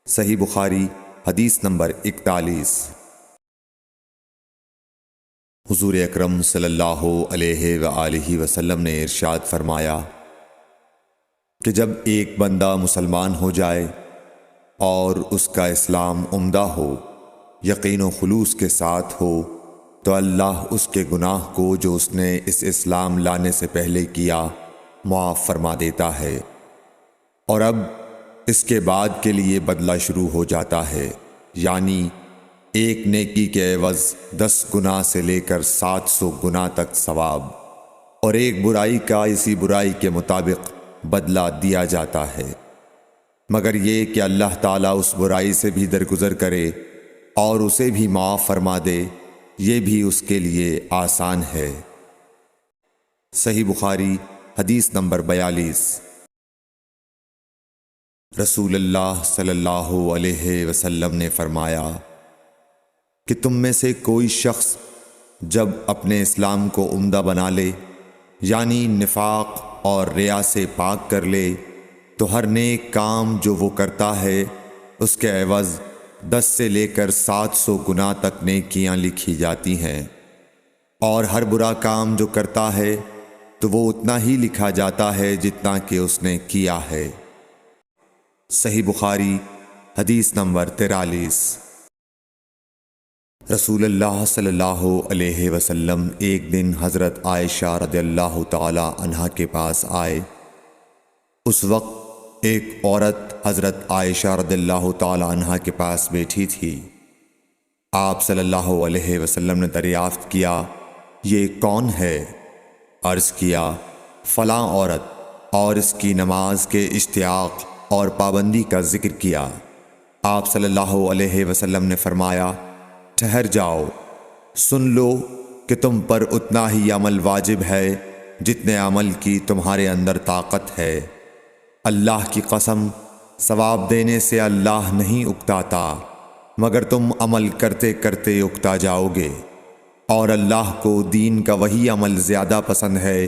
صحیح بخاری حدیث نمبر 41۔ حضور اکرم صلی اللہ علیہ وآلہ وسلم نے ارشاد فرمایا کہ جب ایک بندہ مسلمان ہو جائے اور اس کا اسلام عمدہ ہو، یقین و خلوص کے ساتھ ہو، تو اللہ اس کے گناہ کو جو اس نے اس اسلام لانے سے پہلے کیا معاف فرما دیتا ہے، اور اب اس کے بعد کے لیے بدلہ شروع ہو جاتا ہے، یعنی ایک نیکی کے عوض 10 گناہ سے لے کر 700 گناہ تک ثواب، اور ایک برائی کا اسی برائی کے مطابق بدلہ دیا جاتا ہے، مگر یہ کہ اللہ تعالیٰ اس برائی سے بھی درگزر کرے اور اسے بھی معاف فرما دے، یہ بھی اس کے لیے آسان ہے۔ صحیح بخاری حدیث نمبر 42۔ رسول اللہ صلی اللہ علیہ وسلم نے فرمایا کہ تم میں سے کوئی شخص جب اپنے اسلام کو عمدہ بنا لے، یعنی نفاق اور ریا سے پاک کر لے، تو ہر نیک کام جو وہ کرتا ہے اس کے عوض 10 سے لے کر 700 گناہ تک نیکیاں لکھی جاتی ہیں، اور ہر برا کام جو کرتا ہے تو وہ اتنا ہی لکھا جاتا ہے جتنا کہ اس نے کیا ہے۔ صحیح بخاری حدیث نمبر 43۔ رسول اللہ صلی اللہ علیہ وسلم ایک دن حضرت عائشہ رضی اللہ تعالی عنہا کے پاس آئے۔ اس وقت ایک عورت حضرت عائشہ رضی اللہ تعالی عنہا کے پاس بیٹھی تھی۔ آپ صلی اللہ علیہ وسلم نے دریافت کیا، یہ کون ہے؟ عرض کیا، فلاں عورت، اور اس کی نماز کے اشتیاق اور پابندی کا ذکر کیا۔ آپ صلی اللہ علیہ وسلم نے فرمایا، ٹھہر جاؤ، سن لو کہ تم پر اتنا ہی عمل واجب ہے جتنے عمل کی تمہارے اندر طاقت ہے۔ اللہ کی قسم، ثواب دینے سے اللہ نہیں اکتاتا، مگر تم عمل کرتے کرتے اکتا جاؤ گے، اور اللہ کو دین کا وہی عمل زیادہ پسند ہے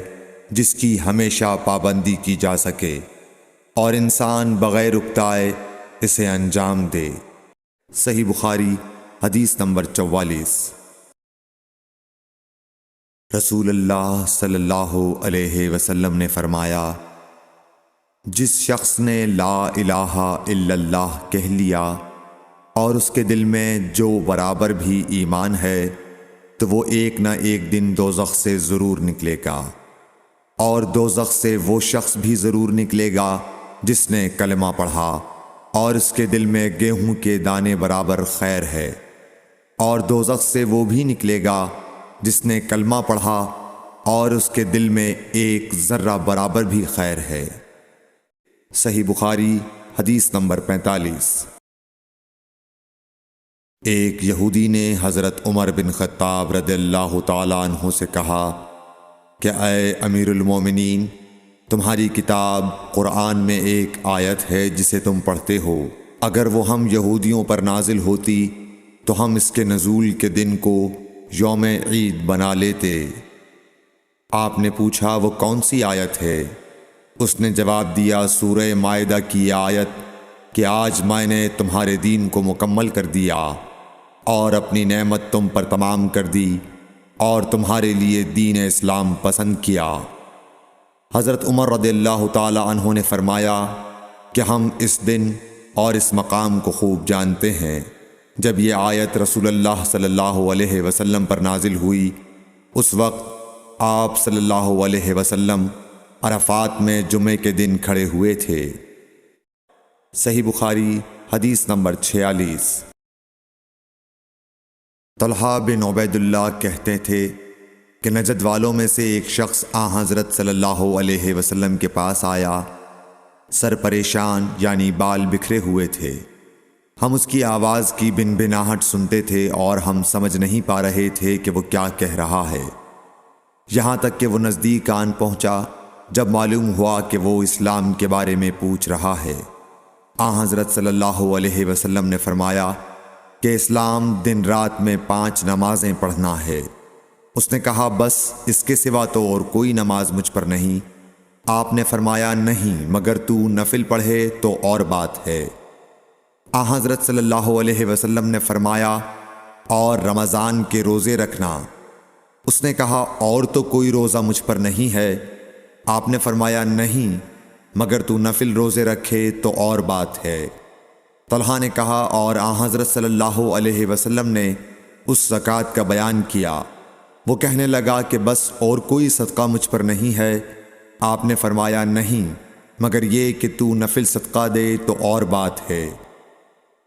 جس کی ہمیشہ پابندی کی جا سکے، اور انسان بغیر اکتائے اسے انجام دے۔ صحیح بخاری حدیث نمبر 44۔ رسول اللہ صلی اللہ علیہ وسلم نے فرمایا، جس شخص نے لا الہ الا اللہ کہہ لیا اور اس کے دل میں جو برابر بھی ایمان ہے، تو وہ ایک نہ ایک دن دوزخ سے ضرور نکلے گا، اور دوزخ سے وہ شخص بھی ضرور نکلے گا جس نے کلمہ پڑھا اور اس کے دل میں گیہوں کے دانے برابر خیر ہے، اور دوزخ سے وہ بھی نکلے گا جس نے کلمہ پڑھا اور اس کے دل میں ایک ذرہ برابر بھی خیر ہے۔ صحیح بخاری حدیث نمبر 45۔ ایک یہودی نے حضرت عمر بن خطاب رضی اللہ تعالیٰ عنہ سے کہا کہ اے امیر المومنین، تمہاری کتاب قرآن میں ایک آیت ہے جسے تم پڑھتے ہو، اگر وہ ہم یہودیوں پر نازل ہوتی تو ہم اس کے نزول کے دن کو یوم عید بنا لیتے۔ آپ نے پوچھا، وہ کون سی آیت ہے؟ اس نے جواب دیا، سورہ مائدہ کی آیت کہ آج میں نے تمہارے دین کو مکمل کر دیا اور اپنی نعمت تم پر تمام کر دی اور تمہارے لیے دین اسلام پسند کیا۔ حضرت عمر رضی اللہ تعالی عنہ نے فرمایا کہ ہم اس دن اور اس مقام کو خوب جانتے ہیں۔ جب یہ آیت رسول اللہ صلی اللہ علیہ وسلم پر نازل ہوئی، اس وقت آپ صلی اللہ علیہ وسلم عرفات میں جمعے کے دن کھڑے ہوئے تھے۔ صحیح بخاری حدیث نمبر 46۔ طلحہ بن عبید اللہ کہتے تھے کہ نجد والوں میں سے ایک شخص حضرت صلی اللہ علیہ وسلم کے پاس آیا، سر پریشان یعنی بال بکھرے ہوئے تھے۔ ہم اس کی آواز کی بنبناہٹ سنتے تھے اور ہم سمجھ نہیں پا رہے تھے کہ وہ کیا کہہ رہا ہے، یہاں تک کہ وہ نزدیک آن پہنچا جب معلوم ہوا کہ وہ اسلام کے بارے میں پوچھ رہا ہے۔ حضرت صلی اللہ علیہ وسلم نے فرمایا کہ اسلام دن رات میں 5 نمازیں پڑھنا ہے۔ اس نے کہا، بس اس کے سوا تو اور کوئی نماز مجھ پر نہیں۔ آپ نے فرمایا، نہیں، مگر تو نفل پڑھے تو اور بات ہے۔ حضرت صلی اللہ علیہ وسلم نے فرمایا اور رمضان کے روزے رکھنا۔ اس نے کہا اور تو کوئی روزہ مجھ پر نہیں ہے؟ آپ نے فرمایا نہیں، مگر تو نفل روزے رکھے تو اور بات ہے۔ طلحہ نے کہا اور حضرت صلی اللہ علیہ وسلم نے اس زکوٰۃ کا بیان کیا۔ وہ کہنے لگا کہ بس اور کوئی صدقہ مجھ پر نہیں ہے؟ آپ نے فرمایا نہیں، مگر یہ کہ تو نفل صدقہ دے تو اور بات ہے۔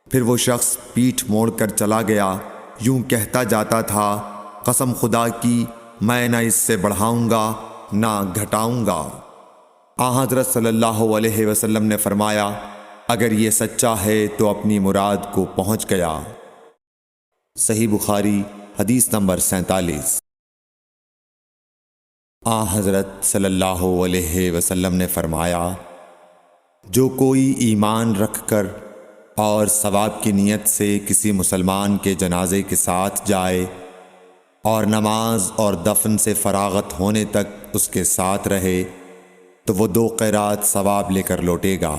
پھر وہ شخص پیٹھ موڑ کر چلا گیا، یوں کہتا جاتا تھا قسم خدا کی میں نہ اس سے بڑھاؤں گا نہ گھٹاؤں گا۔ حضرت صلی اللہ علیہ وسلم نے فرمایا اگر یہ سچا ہے تو اپنی مراد کو پہنچ گیا۔ صحیح بخاری حدیث نمبر 47۔ حضرت صلی اللہ علیہ وسلم نے فرمایا جو کوئی ایمان رکھ کر اور ثواب کی نیت سے کسی مسلمان کے جنازے کے ساتھ جائے اور نماز اور دفن سے فراغت ہونے تک اس کے ساتھ رہے تو وہ 2 قیرات ثواب لے کر لوٹے گا۔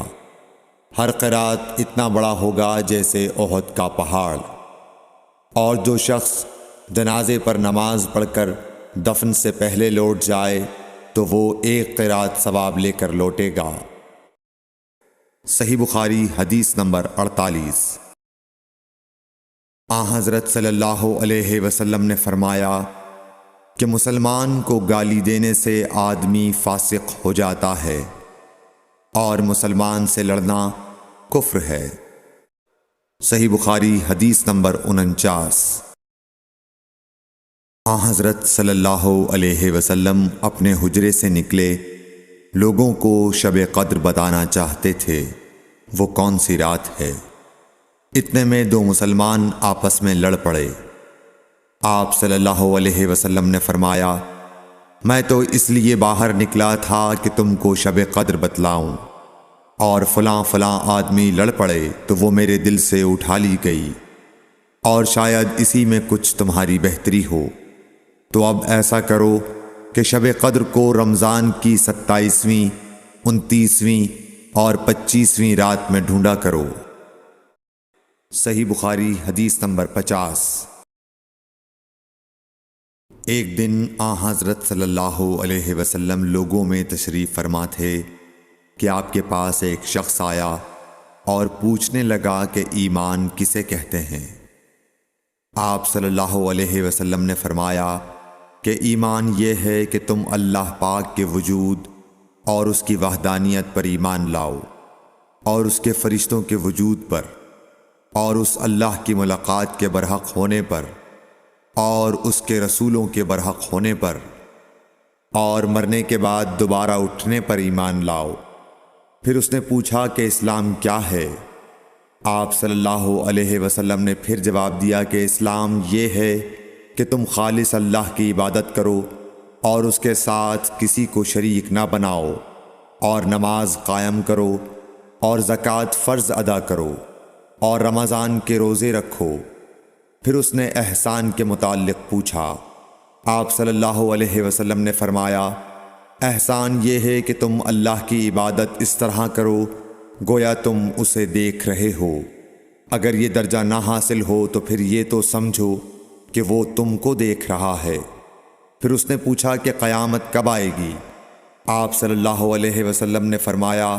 ہر قیرات اتنا بڑا ہوگا جیسے احد کا پہاڑ۔ اور جو شخص جنازے پر نماز پڑھ کر دفن سے پہلے لوٹ جائے تو وہ 1 قیرات ثواب لے کر لوٹے گا۔ صحیح بخاری حدیث نمبر 48۔ حضرت صلی اللہ علیہ وسلم نے فرمایا کہ مسلمان کو گالی دینے سے آدمی فاسق ہو جاتا ہے اور مسلمان سے لڑنا کفر ہے۔ صحیح بخاری حدیث نمبر 49۔ حضرت صلی اللہ علیہ وسلم اپنے حجرے سے نکلے، لوگوں کو شب قدر بتانا چاہتے تھے وہ کون سی رات ہے۔ اتنے میں 2 مسلمان آپس میں لڑ پڑے۔ آپ صلی اللہ علیہ وسلم نے فرمایا میں تو اس لیے باہر نکلا تھا کہ تم کو شب قدر بتلاؤں، اور فلاں فلاں آدمی لڑ پڑے تو وہ میرے دل سے اٹھا لی گئی، اور شاید اسی میں کچھ تمہاری بہتری ہو۔ تو اب ایسا کرو کہ شب قدر کو رمضان کی 27ویں، 29ویں اور 25ویں رات میں ڈھونڈا کرو۔ صحیح بخاری حدیث نمبر 50۔ ایک دن حضرت صلی اللہ علیہ وسلم لوگوں میں تشریف فرما تھے کہ آپ کے پاس ایک شخص آیا اور پوچھنے لگا کہ ایمان کسے کہتے ہیں۔ آپ صلی اللہ علیہ وسلم نے فرمایا کہ ایمان یہ ہے کہ تم اللہ پاک کے وجود اور اس کی وحدانیت پر ایمان لاؤ، اور اس کے فرشتوں کے وجود پر، اور اس اللہ کی ملاقات کے برحق ہونے پر، اور اس کے رسولوں کے برحق ہونے پر، اور مرنے کے بعد دوبارہ اٹھنے پر ایمان لاؤ۔ پھر اس نے پوچھا کہ اسلام کیا ہے؟ آپ صلی اللہ علیہ وسلم نے پھر جواب دیا کہ اسلام یہ ہے کہ تم خالص اللہ کی عبادت کرو اور اس کے ساتھ کسی کو شریک نہ بناؤ، اور نماز قائم کرو، اور زکوٰۃ فرض ادا کرو، اور رمضان کے روزے رکھو۔ پھر اس نے احسان کے متعلق پوچھا۔ آپ صلی اللہ علیہ وسلم نے فرمایا احسان یہ ہے کہ تم اللہ کی عبادت اس طرح کرو گویا تم اسے دیکھ رہے ہو۔ اگر یہ درجہ نہ حاصل ہو تو پھر یہ تو سمجھو کہ وہ تم کو دیکھ رہا ہے۔ پھر اس نے پوچھا کہ قیامت کب آئے گی؟ آپ صلی اللہ علیہ وسلم نے فرمایا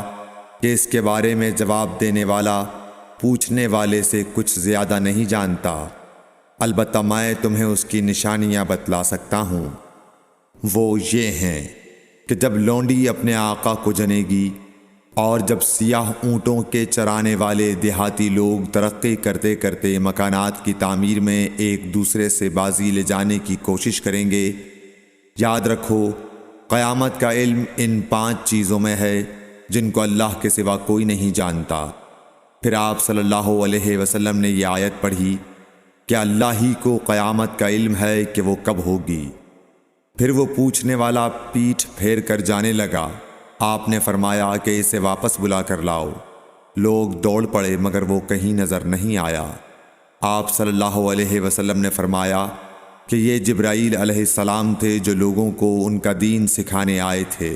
کہ اس کے بارے میں جواب دینے والا پوچھنے والے سے کچھ زیادہ نہیں جانتا، البتہ میں تمہیں اس کی نشانیاں بتلا سکتا ہوں۔ وہ یہ ہیں کہ جب لونڈی اپنے آقا کو جنے گی، اور جب سیاہ اونٹوں کے چرانے والے دیہاتی لوگ ترقی کرتے کرتے مکانات کی تعمیر میں ایک دوسرے سے بازی لے جانے کی کوشش کریں گے، یاد رکھو قیامت کا علم ان 5 چیزوں میں ہے جن کو اللہ کے سوا کوئی نہیں جانتا۔ پھر آپ صلی اللہ علیہ وسلم نے یہ آیت پڑھی کہ اللہ ہی کو قیامت کا علم ہے کہ وہ کب ہوگی۔ پھر وہ پوچھنے والا پیٹھ پھیر کر جانے لگا۔ آپ نے فرمایا کہ اسے واپس بلا کر لاؤ۔ لوگ دوڑ پڑے مگر وہ کہیں نظر نہیں آیا۔ آپ صلی اللہ علیہ وسلم نے فرمایا کہ یہ جبرائیل علیہ السلام تھے جو لوگوں کو ان کا دین سکھانے آئے تھے۔